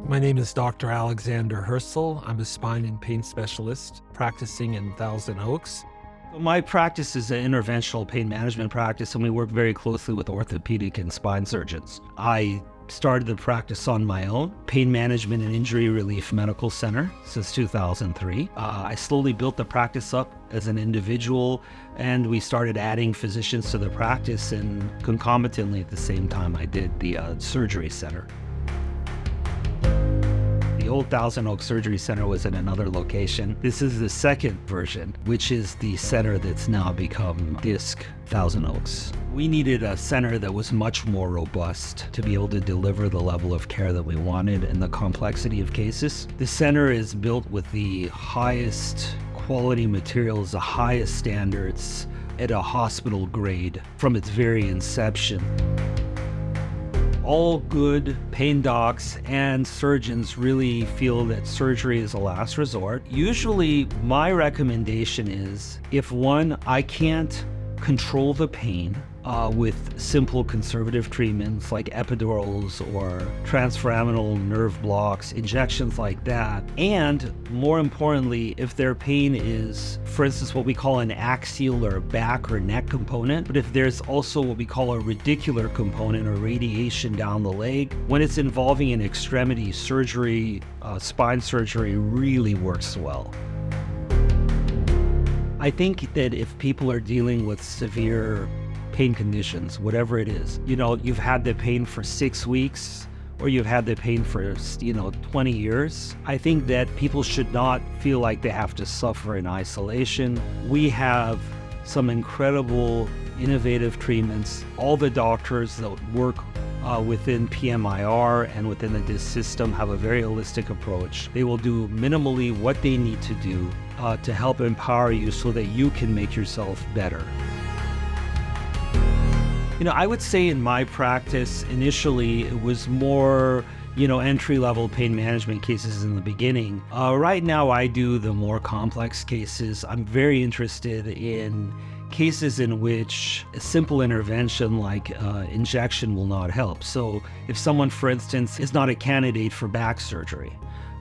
My name is Dr. Alexander Hersel. I'm a spine and pain specialist practicing in Thousand Oaks. My practice is an interventional pain management practice, and we work very closely with orthopedic and spine surgeons. I started the practice on my own, Pain Management and Injury Relief Medical Center, since 2003. I slowly built the practice up as an individual, and we started adding physicians to the practice, and concomitantly at the same time I did the surgery center. The old Thousand Oaks Surgery Center was in another location. This is the second version, which is the center that's now become DISC Thousand Oaks. We needed a center that was much more robust to be able to deliver the level of care that we wanted and the complexity of cases. The center is built with the highest quality materials, the highest standards at a hospital grade from its very inception. All good pain docs and surgeons really feel that surgery is a last resort. Usually my recommendation is, if one, I can't control the pain with simple conservative treatments like epidurals or transforaminal nerve blocks, injections like that. And more importantly, if their pain is, for instance, what we call an axial or back or neck component, but if there's also what we call a radicular component or radiation down the leg, when it's involving an extremity, surgery, spine surgery really works well. I think that if people are dealing with severe pain conditions, whatever it is, you've had the pain for 6 weeks or you've had the pain for 20 years, I think that people should not feel like they have to suffer in isolation. We have some incredible innovative treatments. All the doctors that work within PMIR and within the DISC system have a very holistic approach. They will do minimally what they need to do to help empower you so that you can make yourself better. I would say in my practice, initially, it was more, entry-level pain management cases in the beginning. Right now, I do the more complex cases. I'm very interested in cases in which a simple intervention like injection will not help. So if someone, for instance, is not a candidate for back surgery,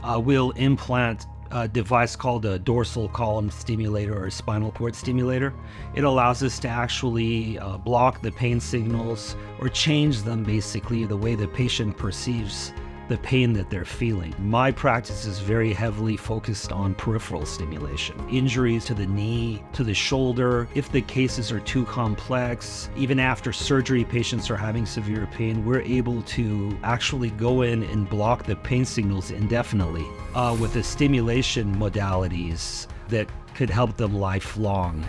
we'll implant a device called a dorsal column stimulator or spinal cord stimulator. It allows us to actually block the pain signals or change them, basically, the way the patient perceives the pain that they're feeling. My practice is very heavily focused on peripheral stimulation. Injuries to the knee, to the shoulder, if the cases are too complex, even after surgery, patients are having severe pain, we're able to actually go in and block the pain signals indefinitely with the stimulation modalities that could help them lifelong.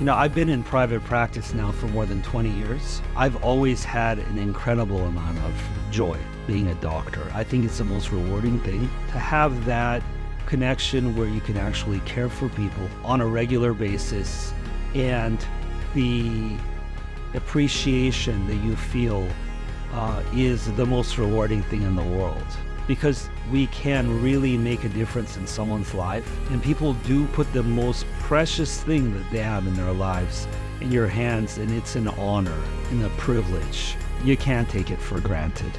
I've been in private practice now for more than 20 years. I've always had an incredible amount of joy being a doctor. I think it's the most rewarding thing to have that connection where you can actually care for people on a regular basis, and the appreciation that you feel is the most rewarding thing in the world. Because we can really make a difference in someone's life, and people do put the most precious thing that they have in their lives in your hands, and it's an honor and a privilege. You can't take it for granted.